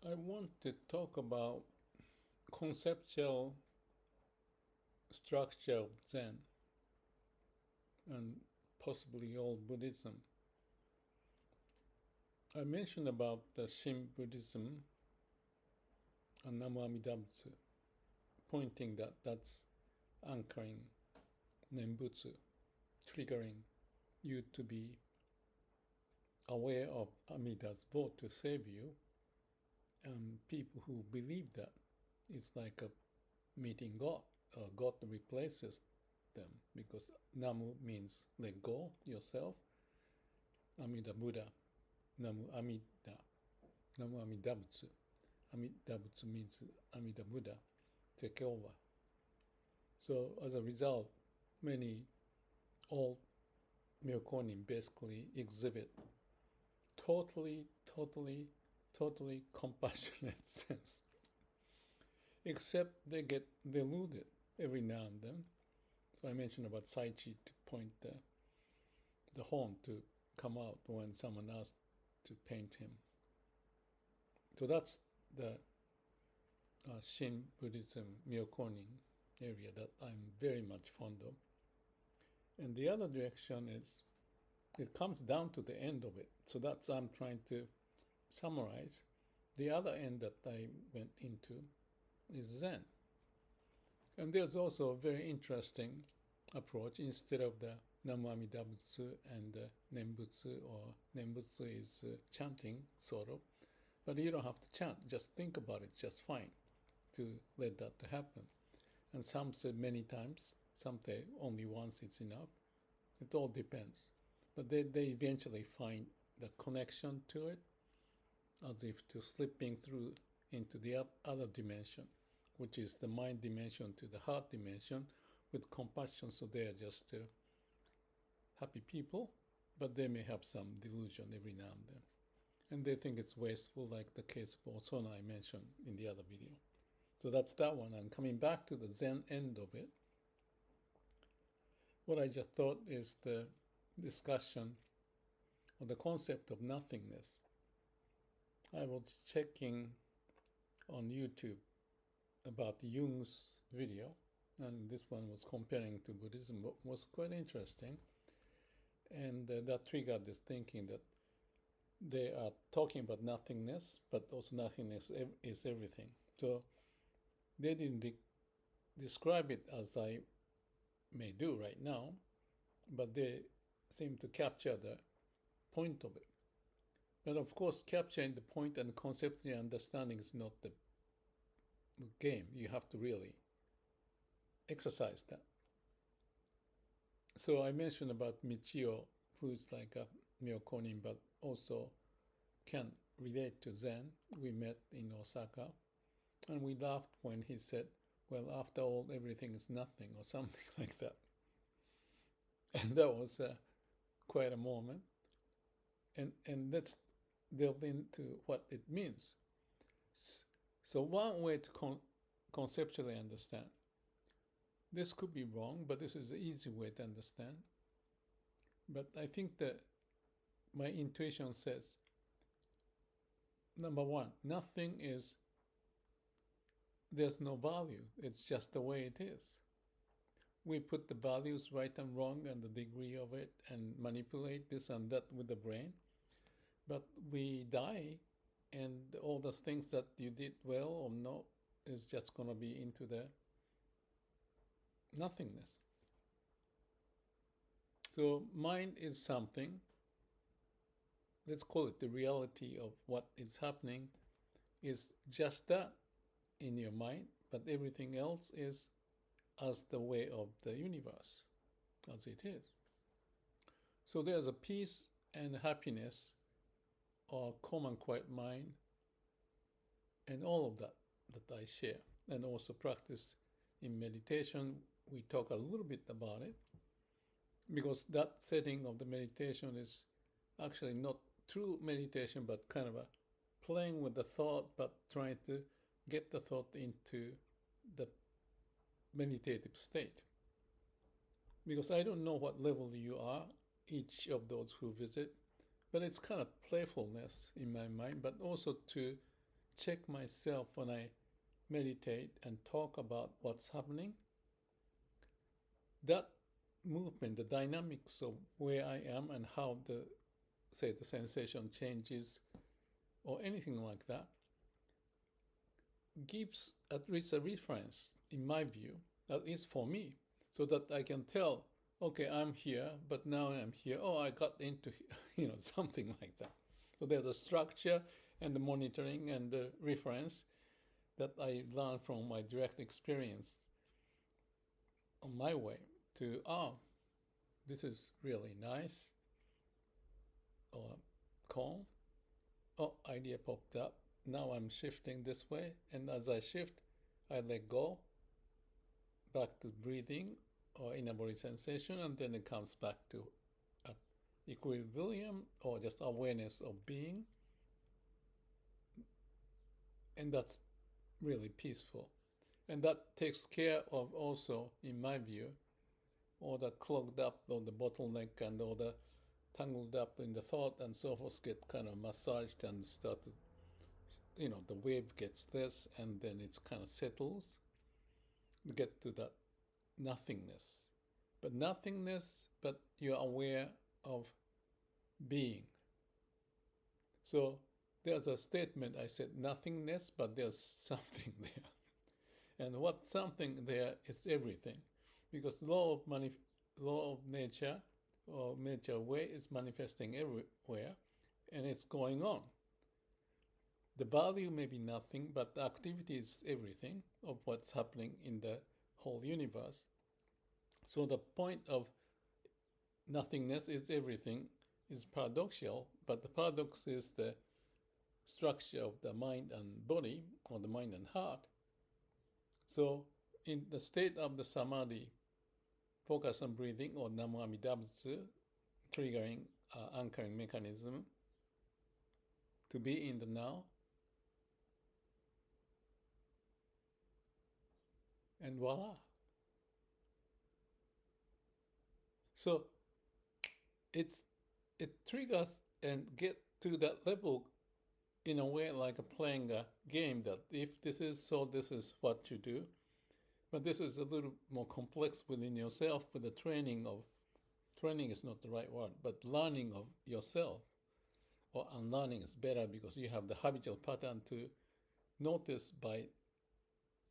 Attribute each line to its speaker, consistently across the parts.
Speaker 1: I want to talk about conceptual structure of Zen and possibly all Buddhism. I mentioned about the Shin Buddhism and Namu Amida Butsu, pointing that that's anchoring Nembutsu, triggering you to be aware of Amida's vote to save you. And people who believe that it's like a meeting God, God replaces them because Namu means let go yourself. Amida Buddha, Namu Amida, Namu Amida Butsu. Amida Butsu means Amida Buddha, take over. So as a result, many old Myokonin basically exhibit totally compassionate sense. Except they get deluded every now and then. So I mentioned about Saichi to point the horn to come out when someone asked to paint him. So that's the Shin Buddhism Myokonin area that I'm very much fond of. And the other direction is, it comes down to the end of it. So that's I'm trying to summarize. The other end that I went into is Zen. And there's also a very interesting approach. Instead of the Namu Amida Butsu and Nembutsu, or Nembutsu is chanting, sort of. But you don't have to chant, just think about it, just fine to let that to happen. And some say many times, some say only once it's enough. It all depends. But they eventually find the connection to it, as if to slipping through into the other dimension, which is the mind dimension to the heart dimension, with compassion. So they are just happy people, but they may have some delusion every now and then. And they think it's wasteful, like the case of Osona I mentioned in the other video. So that's that one. And coming back to the Zen end of it, what I just thought is the discussion of the concept of nothingness. I was checking on YouTube about Jung's video, and this one was comparing to Buddhism, but was quite interesting. And that triggered this thinking that they are talking about nothingness, but also nothingness is everything. So they didn't describe it as I may do right now, but they seem to capture the point of it. But of course, capturing the point and conceptual understanding is not the game. You have to really exercise that. So I mentioned about Michio, who's like a Myokonin, but also can relate to Zen. We met in Osaka, and we laughed when he said, well, after all, everything is nothing, or something like that. And that was quite a moment. And let's delve into what it means. So one way to conceptually understand, this could be wrong, but this is the easy way to understand. But I think that my intuition says, number one, nothing is, there's no value. It's just the way it is. We put the values right and wrong and the degree of it and manipulate this and that with the brain. But we die, and all those things that you did well or not is just going to be into the nothingness. So mind is something, let's call it the reality of what is happening, is just that in your mind, but everything else is as the way of the universe, as it is. So there's a peace and happiness, or calm and quiet mind, and all of that I share, and also practice in meditation. We talk a little bit about it, because that setting of the meditation is actually not true meditation, but kind of a playing with the thought, but trying to get the thought into the meditative state. Because I don't know what level you are, each of those who visit, but it's kind of playfulness in my mind, but also to check myself when I meditate and talk about what's happening, that movement, the dynamics of where I am and how the sensation changes or anything like that, gives at least a reference, in my view, at least for me, so that I can tell, okay, I'm here, but now I'm here. Oh, I got into, something like that. So there's a structure and the monitoring and the reference that I learned from my direct experience on my way to, this is really nice, or calm. Oh, idea popped up. Now I'm shifting this way, and as I shift, I let go back to breathing or inner body sensation, and then it comes back to equilibrium or just awareness of being, and that's really peaceful. And that takes care of also, in my view, all the clogged up, all the bottleneck and all the tangled up in the thought and so forth get kind of massaged and started, the wave gets less and then it's kind of settles. You get to that nothingness. But you're aware of being. So there's a statement I said nothingness, but there's something there. And what something there is everything. Because law of nature or nature way is manifesting everywhere and it's going on. The value may be nothing, but the activity is everything of what's happening in the whole universe. So the point of nothingness is everything is paradoxical, but the paradox is the structure of the mind and body, or the mind and heart. So in the state of the samadhi, focus on breathing or Namo Amida Butsu, triggering anchoring mechanism to be in the now. And voila. So it triggers and get to that level in a way like playing a game that if this is so, this is what you do. But this is a little more complex within yourself with the training is not the right word, but learning of yourself. Or unlearning is better because you have the habitual pattern to notice by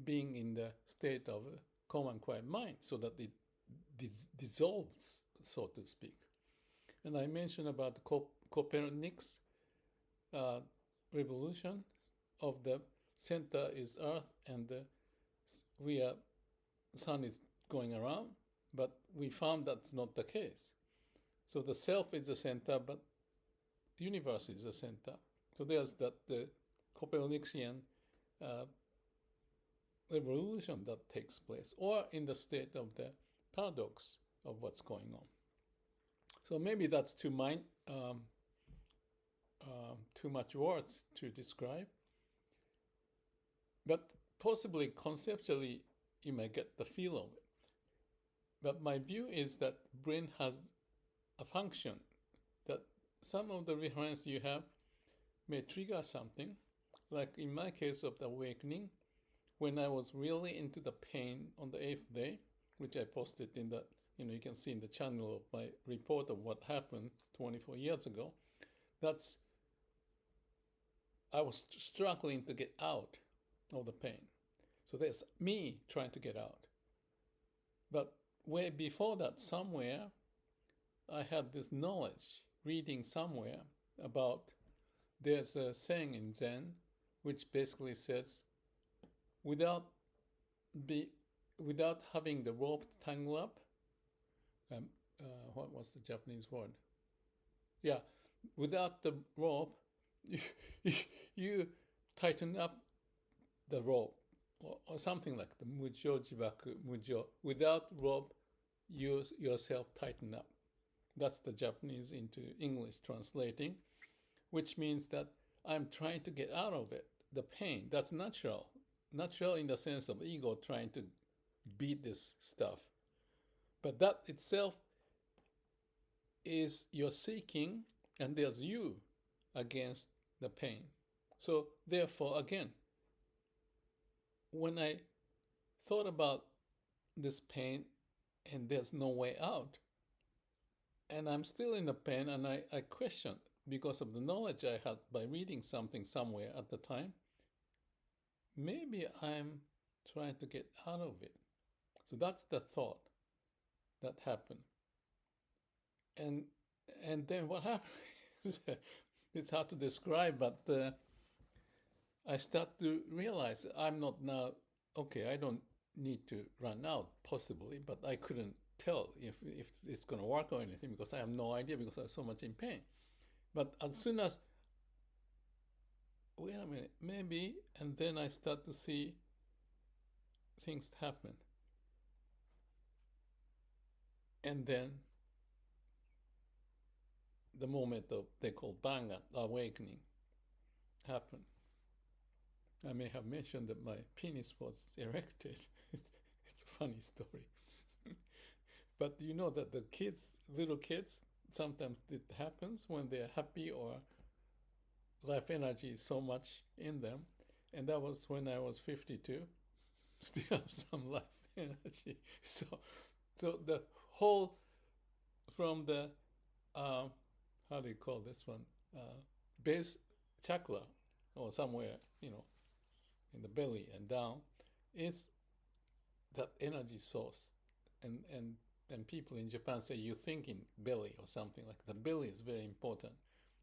Speaker 1: being in the state of calm and quiet mind so that it dissolves, so to speak. And I mentioned about the Copernicus revolution of the center is Earth and the sun is going around, but we found that's not the case. So the self is the center, but universe is the center. So there's the Copernican revolution that takes place, or in the state of the paradox of what's going on. So maybe that's too much words to describe, but possibly conceptually you may get the feel of it. But my view is that brain has a function that some of the reference you have may trigger something, like in my case of the awakening, when I was really into the pain on the 8th day, which I posted in the, you can see in the channel of my report of what happened 24 years ago, I was struggling to get out of the pain. So there's me trying to get out. But way before that, somewhere, I had this knowledge, reading somewhere about, there's a saying in Zen, which basically says, without having the rope tangle up, what was the Japanese word? Yeah, without the rope, you tighten up the rope, or something like the mujo jibaku mujo. Without rope, you yourself tighten up. That's the Japanese into English translating, which means that I'm trying to get out of it, the pain. That's natural. Natural in the sense of ego trying to beat this stuff. But that itself is your seeking, and there's you against the pain. So therefore, again, when I thought about this pain and there's no way out, and I'm still in the pain, and I questioned because of the knowledge I had by reading something somewhere at the time, maybe I'm trying to get out of it. So that's the thought that happened. And then what happened is it's hard to describe, but I start to realize I'm not now, okay, I don't need to run out, possibly, but I couldn't tell if it's going to work or anything because I have no idea because I'm so much in pain. But as soon as, wait a minute, maybe, and then I start to see things happen. And then the moment of, they call bang, awakening, happened. I may have mentioned that my penis was erected. It's a funny story. But you know that the kids, little kids, sometimes it happens when they're happy or life energy is so much in them. And that was when I was 52. Still have some life energy. So the whole, from the, how do you call this one? Base chakra, or somewhere, in the belly and down, is that energy source. And people in Japan say you think in belly or something like that. The belly is very important,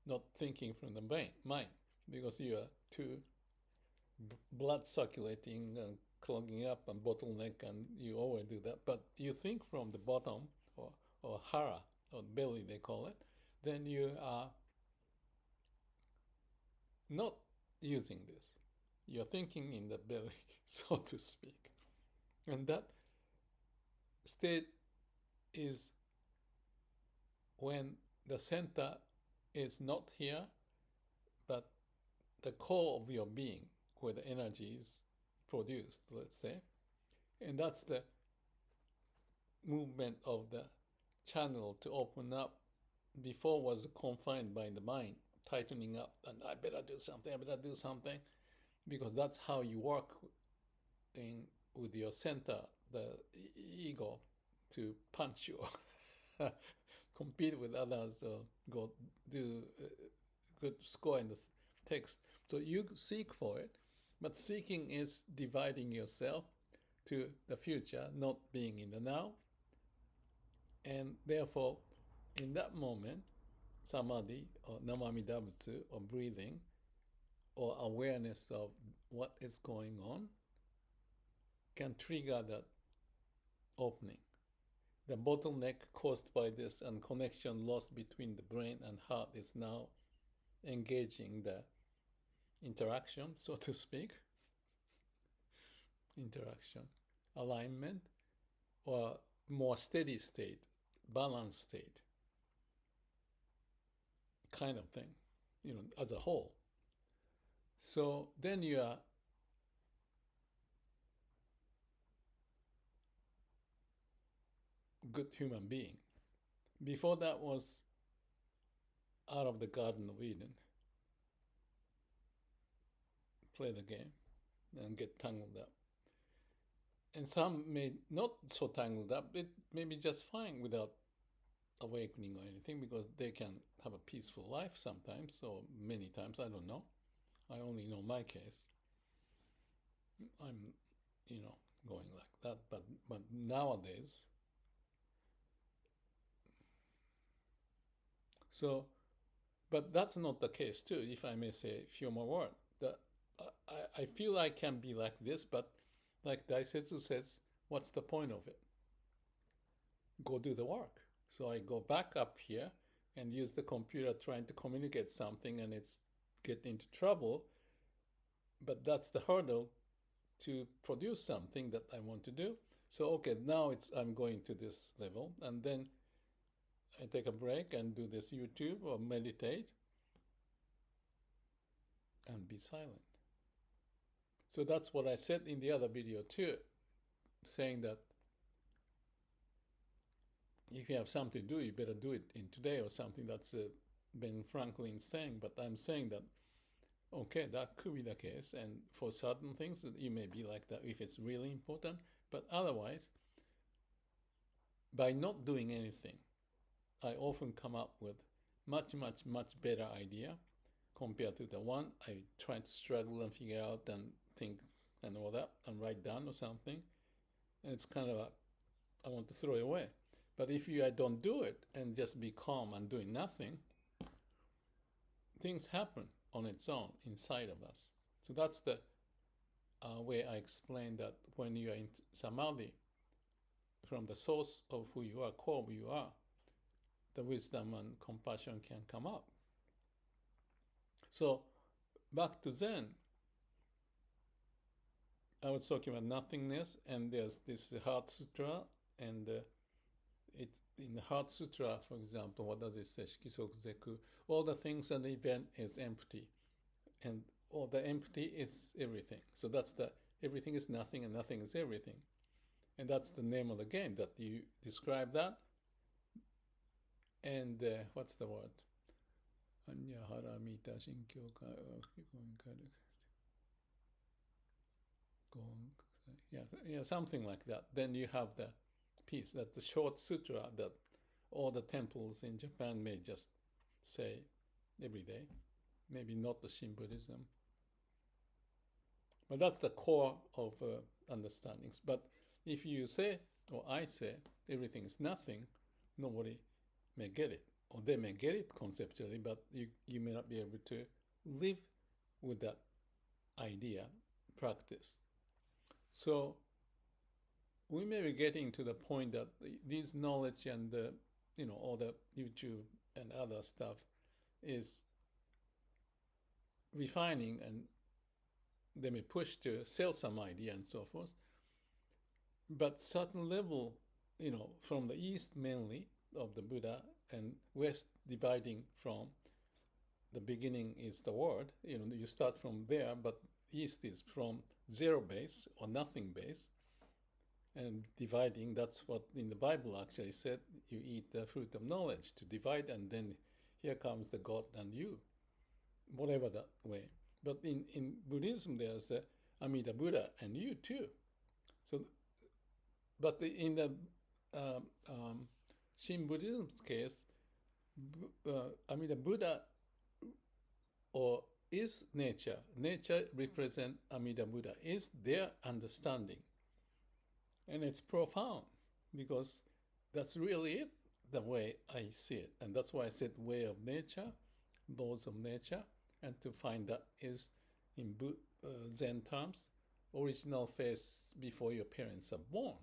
Speaker 1: not thinking from the mind, because you are too blood circulating and clogging up and bottleneck, and you always do that. But you think from the bottom, or hara, or belly they call it, then you are not using this. You're thinking in the belly, so to speak. And that state is when the center is not here, but the core of your being, where the energy is produced, let's say. And that's the movement of the channel to open up. Before was confined by the mind, tightening up, and I better do something, because that's how you work with your center, the ego, to punch you, compete with others, or go do a good score in the text. So you seek for it, but seeking is dividing yourself to the future, not being in the now. And therefore, in that moment, samadhi or namamidabutsu, or breathing, or awareness of what is going on, can trigger that opening. The bottleneck caused by this and connection lost between the brain and heart is now engaging the interaction, so to speak. Interaction, alignment, or more steady state, balanced state, kind of thing, as a whole. So then you are good human being. Before that was out of the Garden of Eden. Play the game and get tangled up. And some may not so tangled up. It may be just fine without awakening or anything, because they can have a peaceful life sometimes, or many times, I don't know. I only know my case. I'm, going like that. But nowadays, so, but that's not the case too, if I may say a few more words. I feel I can be like this, but like Daisetsu says, what's the point of it? Go do the work. So I go back up here and use the computer trying to communicate something, and it's getting into trouble. But that's the hurdle to produce something that I want to do. So okay, now I'm going to this level, and then I take a break and do this YouTube or meditate and be silent. So that's what I said in the other video too, saying that if you have something to do, you better do it in today, or something. That's Ben Franklin saying. But I'm saying that Okay, that could be the case. And for certain things, you may be like that if it's really important. But otherwise, by not doing anything, I often come up with much, much, much better idea compared to the one I try to struggle and figure out and think and all that and write down or something. And it's kind of I want to throw it away. But if I don't do it and just be calm and doing nothing, things happen on its own inside of us. So that's the way I explain that when you are in samadhi, from the source of who you are, core of who you are, the wisdom and compassion can come up. So back to Zen, I was talking about nothingness, and there's this Heart Sutra, and it in the Heart Sutra, for example, what does it say? Shikisoku Zeku. All the things and the event is empty, and all the empty is everything. So that's the everything is nothing, and nothing is everything, and that's the name of the game. That you describe that, and what's the word? Anyahara mita shinkyo yeah, something like that. Then you have the piece that the short sutra that all the temples in Japan may just say every day. Maybe not the Shin Buddhism, but that's the core of understandings. But if you say, or I say, everything is nothing, nobody may get it, or they may get it conceptually, but you may not be able to live with that idea, practice. So we may be getting to the point that this knowledge and all the YouTube and other stuff is refining, and they may push to sell some idea and so forth. But certain level, from the East mainly of the Buddha and West dividing from the beginning is the word, you start from there, but East is from zero base or nothing base. And dividing, that's what in the Bible actually said, you eat the fruit of knowledge to divide, and then here comes the God and you, whatever that way. But in Buddhism, there's the Amida Buddha and you too. So, but in the Shin Buddhism's case, Amida Buddha or is nature. Nature represents Amida Buddha, is their understanding. And it's profound because that's really it, the way I see it. And that's why I said way of nature, laws of nature. And to find that is, in Zen terms, original face before your parents are born.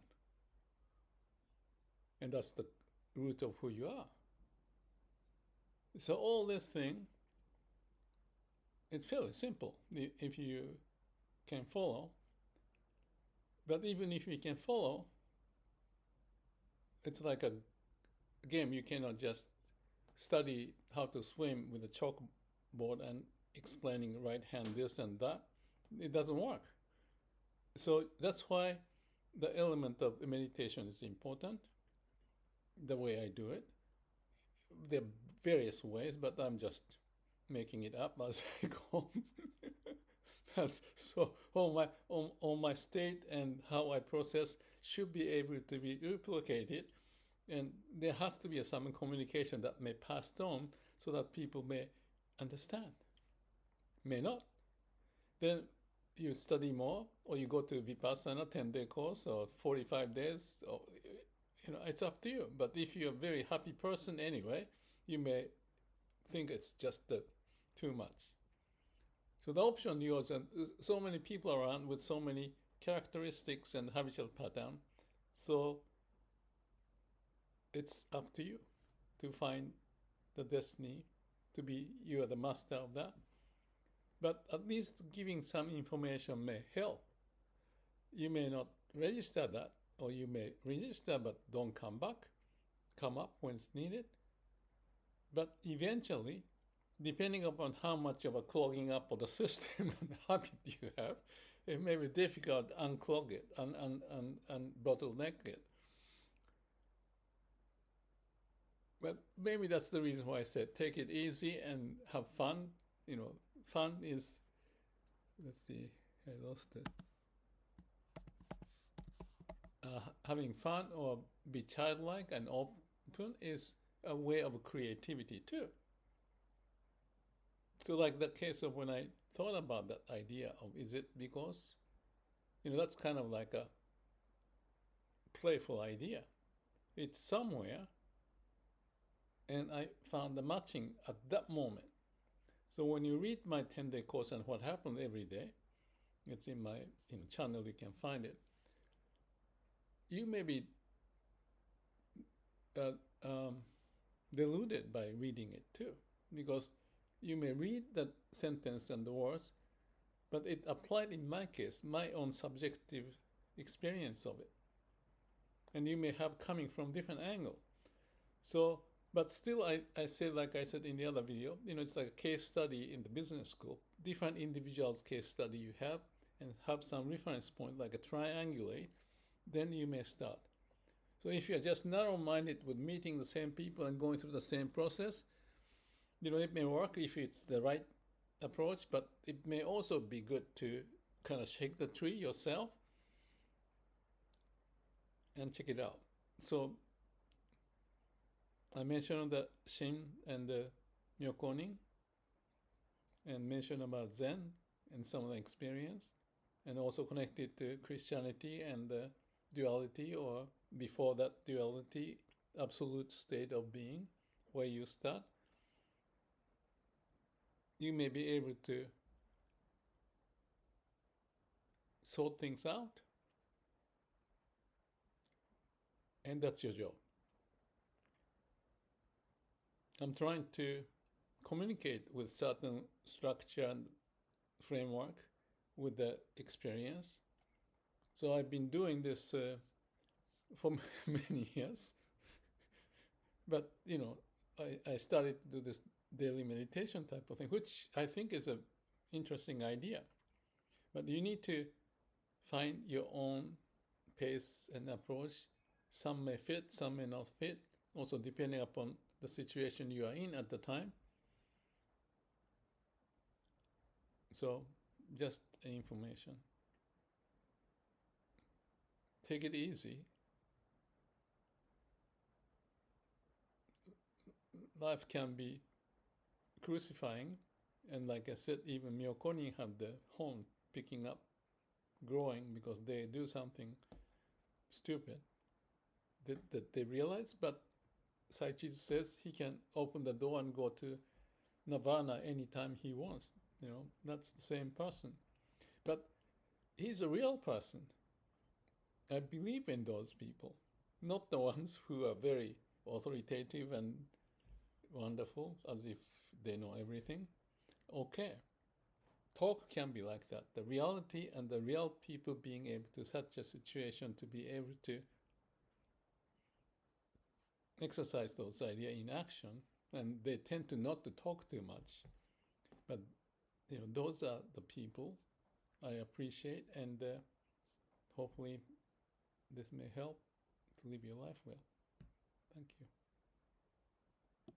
Speaker 1: And that's the root of who you are. So all this thing, it's fairly simple if you can follow. But even if you can follow, it's like a game. You cannot just study how to swim with a chalkboard and explaining right hand this and that. It doesn't work. So that's why the element of meditation is important, the way I do it. There are various ways, but I'm just making it up as I go. So all my state and how I process should be able to be replicated, and there has to be some communication that may pass on so that people may understand. May not. Then you study more, or you go to Vipassana 10-day course or 45 days, or it's up to you. But if you're a very happy person anyway, you may think it's just too much. So the option yours, and so many people around with so many characteristics and habitual pattern. So it's up to you to find the destiny, to be you are the master of that. But at least giving some information may help. You may not register that, or you may register but don't come up when it's needed. But eventually, depending upon how much of a clogging up of the system and habit you have, it may be difficult to unclog it and bottleneck it. But maybe that's the reason why I said take it easy and have fun. Fun is let's see, I lost it. Having fun or be childlike and open is a way of creativity too. So like the case of when I thought about that idea of, is it because, that's kind of like a playful idea. It's somewhere, and I found the matching at that moment. So when you read my 10-day course and what happened every day, it's in my channel, you can find it. You may be deluded by reading it too, because you may read that sentence and the words, but it applied in my case, my own subjective experience of it. And you may have coming from different angle. So, but still I say, like I said in the other video, it's like a case study in the business school. Different individuals' case study you have, and have some reference point, like a triangulate, then you may start. So if you're just narrow-minded with meeting the same people and going through the same process, it may work if it's the right approach, but it may also be good to kind of shake the tree yourself and check it out. So I mentioned the Shin and the Myokonin, and mentioned about Zen and some of the experience, and also connected to Christianity and the duality, or before that duality, absolute state of being, where you start. You may be able to sort things out, and that's your job. I'm trying to communicate with certain structure and framework with the experience. So I've been doing this for many years. But, I started to do this daily meditation type of thing, which I think is an interesting idea. But you need to find your own pace and approach. Some may fit, some may not fit, also depending upon the situation you are in at the time. So just information. Take it easy. Life can be crucifying, and like I said, even Myokonin have the horn picking up, growing, because they do something stupid that they realize. But Saichi says he can open the door and go to Nirvana anytime he wants. That's the same person. But he's a real person. I believe in those people, not the ones who are very authoritative and wonderful, as if they know everything. Okay. Talk can be like that. The reality and the real people being able to such a situation to be able to exercise those ideas in action, and they tend to not to talk too much. But those are the people I appreciate, and hopefully this may help to live your life well. Thank you.